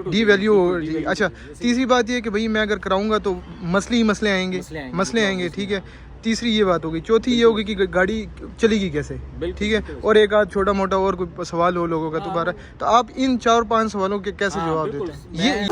D value जी। अच्छा, तीसरी बात ये कि भाई मैं अगर कराऊंगा तो मसले आएंगे, ठीक है। तीसरी ये बात होगी। चौथी ये होगी कि गाड़ी चलेगी कैसे, ठीक है। और एक आध छोटा मोटा और कोई सवाल हो लोगों का दोबारा, तो आप इन 4-5 सवालों के कैसे जवाब देते हैं ये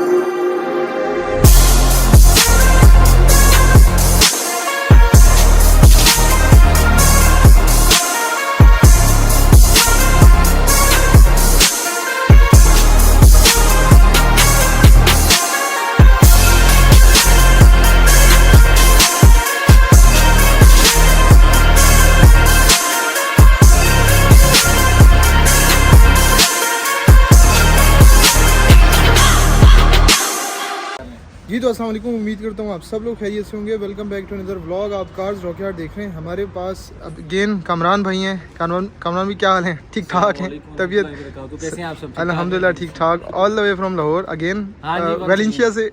जी। तो अस्सलाम वालेकुम, उम्मीद करता हूँ आप सब लोग खैरियत से होंगे। Welcome back to another vlog. आप कार्स रॉकयार्ड देख रहे हैं। हमारे पास अब अगेन कामरान भाई हैं। कामरान भी क्या हाल है? ठीक ठाक है? तबीयत कैसे हैं आप सब? अल्हम्दुलिल्लाह ठीक ठाक। All the way from Lahore again, Valencia से।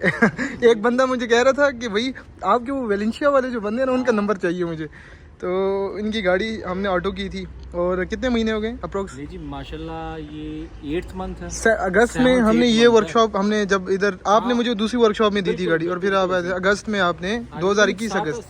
एक बंदा मुझे कह रहा था कि भाई आपके वो वेलेंशिया वाले जो बंदे हैं ना, उनका नंबर चाहिए मुझे। तो इनकी गाड़ी हमने ऑटो की थी। और कितने महीने हो गए अप्रोक्स? जी माशाल्लाह ये 8th मंथ है। अगस्त में हमने ये वर्कशॉप, हमने जब इधर आपने मुझे दूसरी वर्कशॉप में दी थी गाड़ी, और फिर आप अगस्त में आपने 2021 अगस्त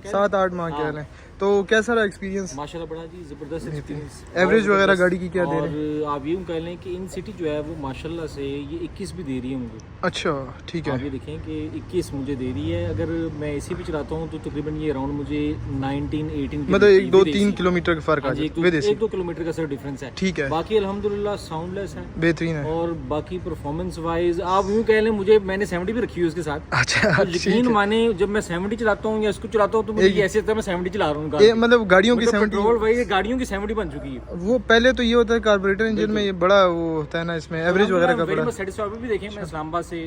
7-8 माह कह रहे हैं। तो कैसा रहा एक्सपीरियंस? माशाल्लाह बड़ा जी जबरदस्त एक्सपीरियंस। एवरेज वगैरह गाड़ी की क्या दे रहे हैं? और आप यूँ कह लें कि इन सिटी जो है वो माशाल्लाह से ये 21 भी दे रही है मुझे। अच्छा ठीक है। आप ये देखें कि 21 मुझे दे रही है। अगर मैं इसी भी चलाता हूँ तो तकरीबन ये अराउंड मुझे 19-18 मतलब 1-2-3 किलोमीटर का फर्क आ जाए। 1-2 किलोमीटर का सर डिफरेंस है, ठीक है। बाकी अल्हम्दुलिल्लाह साउंडलेस है, बेहतरीन है। और बाकी परफॉर्मेंस वाइज आप यूँ कह लें, मुझे मैंने 70 भी रखी है उसके साथ। अच्छा, तो यकीन माने जब मैं 70 चलाता हूँ या इसको चलाता हूँ तो मुझे ऐसे लगता है मैं 70 चला रहा हूँ। मतलब गाड़ियों की 70, पेट्रोल वही गाड़ियों की 70 बन चुकी है। वो पहले तो ये होता है कार्बोरेटर इंजन में, ये बड़ा वो होता है ना, इसमें एवरेज वगैरह का बड़ा सेटिस्फाइड भी देखें। मैं इस्लामाबाद से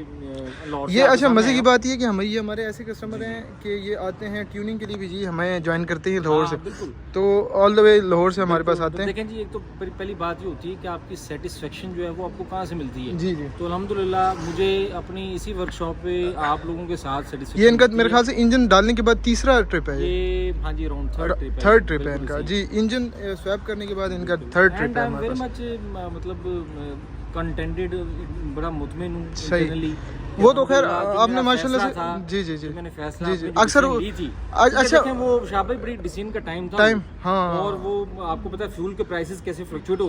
ये अच्छा मजे की बात ये कि हमारे ऐसे कस्टमर हैं कि ये आते हैं ट्यूनिंग के लिए भी जी, हमें ज्वाइन करते हैं लाहौर से। तो ऑल द वे लाहौर से हमारे पास आते हैं। देखें जी, एक तो पहली बात ये होती है कि आपकी सेटिस्फेक्शन जो है वो आपको कहाँ से मिलती है। जी जी। तो अल्हम्दुलिल्लाह मुझे अपनी इसी वर्कशॉप पे आप लोगों के साथ सेटिस्फेक्शन। ये इनका मेरे ख्याल से इंजन डालने के बाद तीसरा ट्रिप है ये। हाँ जी, अराउंड थर्ड ट्रिप है इनका जी। इंजन स्वैप करने के बाद इनका थर्ड ट्रिप है हमारे पास। मतलब कंटेंटेड, बड़ा मुतमिन हूं सही। वो तो खैर आपने माशाल्लाह से जी जी जी मैंने फैसला जी जी अक्सर ली थी। अच्छा वो शाबाश बड़ी डिसीजन का टाइम था हाँ। और वो आपको पता है फ्यूल के प्राइसेस कैसे फ्लक्चुएट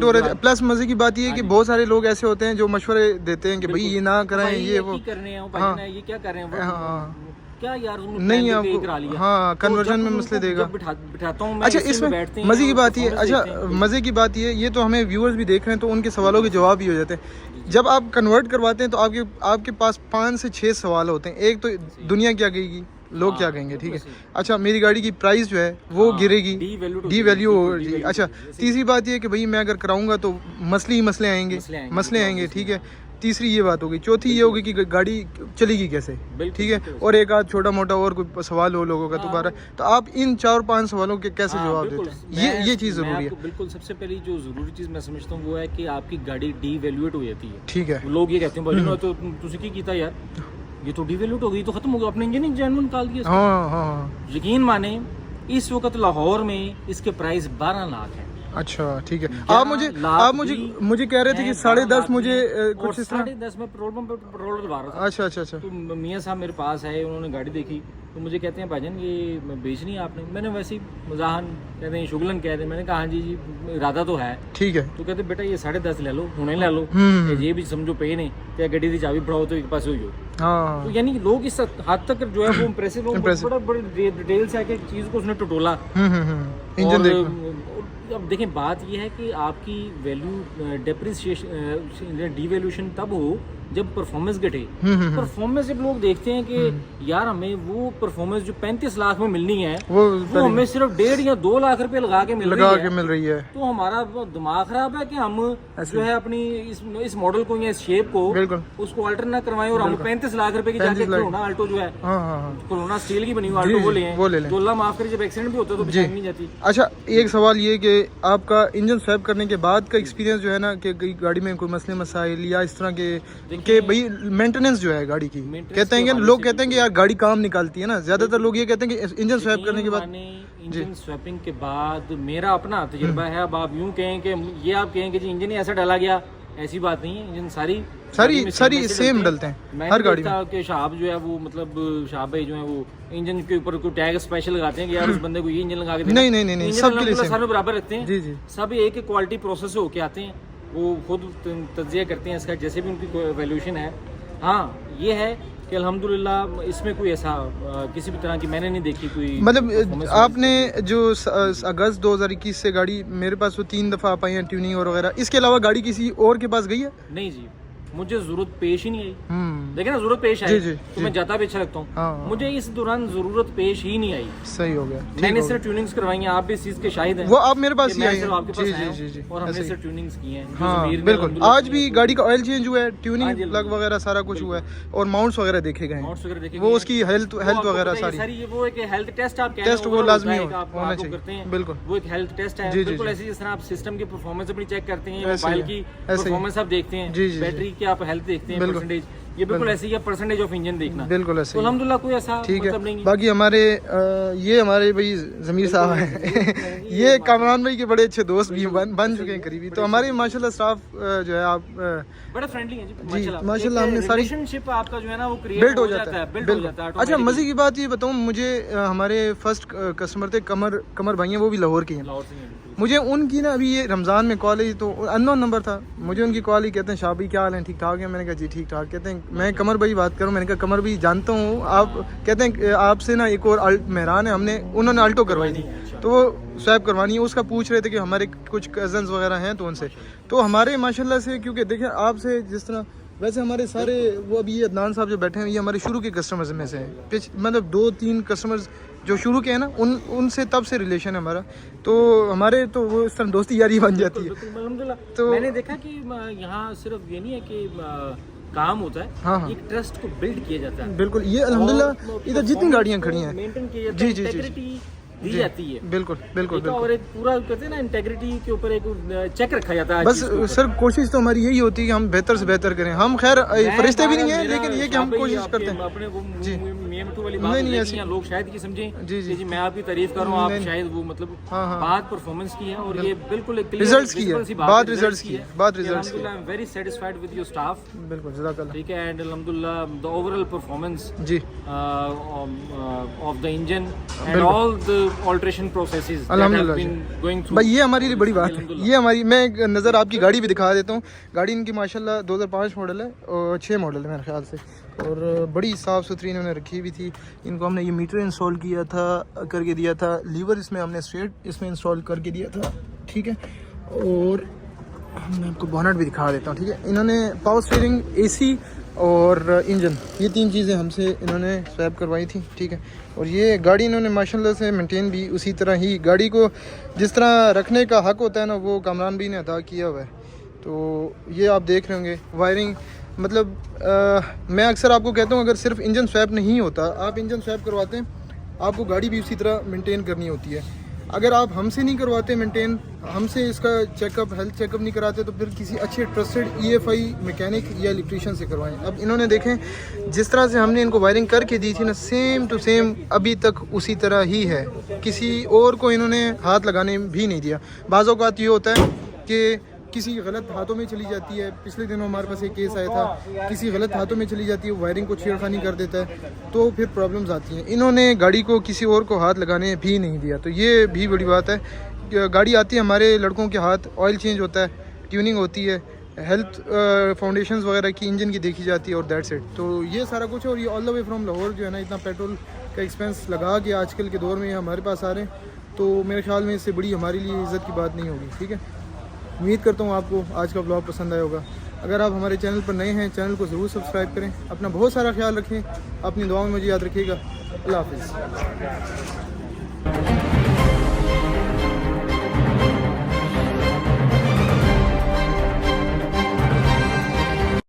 हो रहे थे। प्लस मजे की बात ये है कि बहुत सारे लोग ऐसे होते हैं जो मशवरे देते हैं कि भाई ये ना करें, ये वो करने हैं, ये क्या कर रहे हैं क्या यार नहीं आपको। हाँ, कन्वर्जन में मसले देगा। बिठाता हूँ। अच्छा, इसमें मजे की बात ये, अच्छा मजे की बात ये तो हमें व्यूअर्स भी देख रहे हैं तो उनके सवालों के जवाब भी हो जाते हैं। जब आप कन्वर्ट करवाते हैं तो आपके पास 5 से 6 सवाल होते हैं। एक तो दुनिया क्या कहेगी, लोग क्या कहेंगे, ठीक है। अच्छा, मेरी गाड़ी की प्राइस जो है वो गिरेगी, डी वैल्यू जी। अच्छा, तीसरी बात ये कि भाई मैं अगर कराऊंगा तो मसले आएंगे, ठीक है। तीसरी ये बात होगी। चौथी ये होगी कि गाड़ी चलेगी कैसे, ठीक है। और एक आध छोटा मोटा और कोई सवाल हो लोगों का दोबारा, तो आप इन 4-5 सवालों के कैसे जवाब देते हैं ये चीज़ ज़रूरी है। बिल्कुल, सबसे पहली जो ज़रूरी चीज़ मैं समझता हूँ वो है कि आपकी गाड़ी डी वैल्यूएट हो जाती है, ठीक है। लोग ये कहते हैं भाई तो तुझे की कीता यार, ये तो डी वैल्यूएट हो गई तो खत्म हो गया, अपने इंजन ही जेन्युइन निकाल दिया। हाँ। यकीन माने इस वक्त लाहौर में इसके प्राइस 12 लाख है। अच्छा ठीक है। आप मुझे कह रहे थे कि 10.5 मुझे कुछ इस तरह 10.5 में पेट्रोल डलवा रहा था। अच्छा। तो मियाँ साहब मेरे पास है, उन्होंने गाड़ी देखी तो मुझे कहते हैं भाईजान ये बेचनी है आपने। मैंने वैसे ही मजाहन कहते हैं शुगलन कह रहे, मैंने कहा हाँ जी इरादा तो है, ठीक है। तो कहते बेटा ये 10.5 ले लो, हुणे ले लो, ये भी समझो पे ने ते गड्डी की चाबी फड़ाओ तो एक पास हो। तो यानी लोग इस हद तक जो है वो इम्प्रेसिव, बड़ा डिटेल्स है कि चीज को उसने टटोला। अब देखें बात यह है कि आपकी वैल्यू डेप्रिसिएशन डिवैल्यूएशन तब हो जब परफॉर्मेंस घटे। परफॉर्मेंस जब लोग देखते हैं कि यार हमें वो परफॉर्मेंस जो 35 लाख में मिलनी है वो हमें सिर्फ 1.5 या 2 लाख रुपए लगा के मिल रही है, तो हमारा दिमाग खराब है कि हम जो है अपनी इस मॉडल को या इस शेप को उसको अल्टर ना करवाएं और हम 35 लाख रुपए की जाके कोरोना अल्टो जो है कोरोना स्टील की बनी हुई अल्टो वो ले तो अल्लाह माफ करे जब एक्सीडेंट भी होता है तो बचाई नहीं जाती। अच्छा, एक सवाल ये कि आपका इंजन स्वैप करने के बाद का एक्सपीरियंस जो है ना कि गाड़ी में कोई मसले मसाइल या इस तरह के भाई मेंटेनेंस जो है गाड़ी की, कहते हैं लोग कहते हैं कि यार गाड़ी काम निकालती है ना, ज्यादातर लोग ये कहते हैं कि इंजन स्वैप करने के बाद, इंजन स्वैपिंग के बाद मेरा अपना तजुर्बा है। अब आप यूं कहें कि ये आप कहें कि जी इंजन ही ऐसा डाला गया ऐसी बात नहीं है, इंजन सारी सारी सेम डलते हैं हर गाड़ी में। कि शहाब जो है वो मतलब शहाब भाई जो है वो इंजन के ऊपर कोई टैग स्पेशल लगाते हैं कि यार उस बंदे को ये इंजन लगा के देना। नहीं सब के लिए सेम, सारे बराबर रखते हैं। जी सब एक क्वालिटी प्रोसेस से होके आते हैं, वो खुद तज्जिया करते हैं इसका, जैसे भी उनकी वैल्यूएशन है। हाँ ये है कि अल्हम्दुलिल्लाह इसमें कोई ऐसा किसी भी तरह की मैंने नहीं देखी कोई, मतलब आपने जो अगस्त 2021 से गाड़ी मेरे पास वो 3 दफ़ा आप आई है ट्यूनिंग और वगैरह, इसके अलावा गाड़ी किसी और के पास गई है? नहीं जी, मुझे जरूरत पेश ही नहीं आई। देखिए ना, जरूरत पेश आई तो मैं जाता भी अच्छा लगता हूँ। हाँ। मुझे इस दौरान जरूरत पेश ही नहीं आई। सही हो गया। मैंने सिर्फ ट्यूनिंग्स करवाई हैं, आप भी इस चीज के शाहिद हैं। वो आप मेरे पास ही आई हैं। जी और हमने सिर्फ ट्यूनिंग्स की हैं। हाँ बिल्कुल, आज भी गाड़ी का ऑयल चेंज हुआ है, ट्यूनिंग प्लग वगैरह सारा कुछ हुआ है, और माउंट्स वगैरह देखे गए हैं, वो उसकी हेल्थ वगैरह सारी वो एक हेल्थ टेस्ट आप टेस्ट वो लाजमी होना चाहिए। बिल्कुल वो एक हेल्थ टेस्ट है, बिल्कुल ऐसे जिस तरह आप सिस्टम की परफॉर्मेंस अपनी चेक करते हैं, मोबाइल की परफॉर्मेंस आप देखते हैं, बैटरी की आप हेल्थ देखते हैं, परसेंटेज, ये बिल्कुल ऐसे ही है, परसेंटेज ऑफ इंजन देखना। बिल्कुल ऐसे, तो अल्हम्दुलिल्लाह कोई ऐसा ठीक मतलब नहीं है। बाकी हमारे ये हमारे भाई ज़मीर साहब हैं ये कामरान भाई के बड़े अच्छे दोस्त भी बन चुके हैं करीबी, तो हमारे माशाल्लाह स्टाफ जो है आप बड़े फ्रेंडली हैं जी माशाल्लाह, हमने सारी रिलेशनशिप आपका जो है ना वो क्रिएट हो जाता है, बिल्ड हो जाता है। अच्छा मज़े की बात ये बताऊँ, मुझे हमारे फर्स्ट कस्टमर थे कमर भाई हैं, वो भी लाहौर के हैं। मुझे उनकी ना अभी ये रमज़ान में कॉल है, तो अननोन नंबर था, मुझे उनकी कॉल ही, कहते हैं शाह भाई क्या हाल है, ठीक ठाक है? मैंने कहा जी ठीक ठाक। कहते हैं मैं कमर भाई बात करूं? मैंने कहा कमर भाई जानता हूँ आप, कहते हैं आपसे ना एक और मेहरान है, उन्होंने अल्टो करवाई थी, तो वो स्वैप करवानी है, उसका पूछ रहे थे कि हमारे कुछ कजन्स वगैरह हैं, तो उनसे तो हमारे माशाल्लाह से, क्योंकि देखिए आपसे जिस तरह वैसे हमारे सारे वो अभी ये अदनान साहब जो बैठे हैं, ये हमारे शुरू के कस्टमर्स में से हैं, मतलब 2-3 कस्टमर्स जो शुरू के हैं ना, उनसे तब से रिलेशन है हमारा, तो हमारे तो वो इस तरह दोस्ती यारी बन जाती है। तो मैंने देखा कि यहाँ सिर्फ ये नहीं है कि काम होता है, हाँ एक ट्रस्ट को बिल्ड किया जाता है। बिल्कुल, ये अल्हम्दुलिल्लाह इधर जितनी गाड़ियाँ खड़ी हैं मेंटेन किया जाता है, इंटीग्रिटी दी जाती है। बिल्कुल और एक पूरा कहते हैं ना इंटीग्रिटी के ऊपर एक चेक रखा जाता है। बस सर कोशिश तो हमारी यही होती है कि हम बेहतर से बेहतर करें। हम खैर फरिश्ते भी नहीं हैं, लेकिन ये कि हम कोशिश करते हैं अपने को मियां मिठू वाली बात नहीं, लोग शायद की समझें जी मैं आपकी तारीफ कर रहा हूं, आप शायद वो मतलब बात परफॉर्मेंस की है, और ये बिल्कुल एक रिजल्ट्स की है, बात रिजल्ट्स की है, बात रिजल्ट्स की है। I am very satisfied with your staff, बिल्कुल जज़ाकल्लाह, ठीक है, एंड अल्हम्दुलिल्लाह द ओवरऑल परफॉर्मेंस जी of the engine and all the alteration processes अल्हम्दुलिल्लाह भाई, ये हमारी लिए बड़ी बात है। ये हमारी, मैं एक नज़र आपकी गाड़ी भी दिखा देता हूँ। गाड़ी इनकी माशाल्लाह 2005 मॉडल है और 6 मॉडल है मेरे ख्याल से, और बड़ी साफ़ सुथरी इन्होंने रखी हुई थी। इनको हमने ये मीटर इंस्टॉल किया था, करके दिया था, लीवर इसमें हमने स्ट्रेट इसमें इंस्टॉल करके दिया था, ठीक है। और मैं आपको बोनट भी दिखा देता हूँ, ठीक है। इन्होंने पावर स्टीयरिंग, AC और इंजन, ये 3 चीज़ें हमसे इन्होंने स्वैप करवाई थी, ठीक है। और ये गाड़ी इन्होंने माशाल्लाह से मेंटेन भी उसी तरह ही, गाड़ी को जिस तरह रखने का हक होता है ना, वो कामरान भी ने अदा किया हुआ है। तो ये आप देख रहे होंगे वायरिंग, मतलब मैं अक्सर आपको कहता हूँ, अगर सिर्फ इंजन स्वैप नहीं होता, आप इंजन स्वैप करवाते हैं, आपको गाड़ी भी उसी तरह मेंटेन करनी होती है। अगर आप हमसे नहीं करवाते मेंटेन, हमसे इसका चेकअप, हेल्थ चेकअप नहीं कराते, तो फिर किसी अच्छे ट्रस्टेड EFI मैकेनिक या इलेक्ट्रीशियन से करवाएं। अब इन्होंने देखें जिस तरह से हमने इनको वायरिंग करके दी थी ना, सेम टू सेम अभी तक उसी तरह ही है, किसी और को इन्होंने हाथ लगाने भी नहीं दिया। बाज़ औक़ात ये होता है कि किसी गलत हाथों में चली जाती है, पिछले दिनों हमारे पास एक केस आया था, किसी गलत हाथों में चली जाती है, वायरिंग को छेड़खानी कर देता है, तो फिर प्रॉब्लम्स आती हैं। इन्होंने गाड़ी को किसी और को हाथ लगाने भी नहीं दिया, तो ये भी बड़ी बात है। गाड़ी आती है, हमारे लड़कों के हाथ, ऑयल चेंज होता है, ट्यूनिंग होती है, हेल्थ फाउंडेशंस वगैरह की इंजन की देखी जाती है, और दैट्स इट। तो ये सारा कुछ है, और ये all the way from Lahore जो है ना, इतना पेट्रोल का एक्सपेंस लगा के आजकल के दौर में हमारे पास आ रहे हैं, तो मेरे ख्याल में इससे बड़ी हमारे लिए इज़्ज़त की बात नहीं होगी, ठीक है। उम्मीद करता हूँ आपको आज का ब्लॉग पसंद आया होगा। अगर आप हमारे चैनल पर नए हैं, चैनल को ज़रूर सब्सक्राइब करें। अपना बहुत सारा ख्याल रखें, अपनी दुआओं में मुझे याद रखिएगा। अल्लाह हाफ़िज़।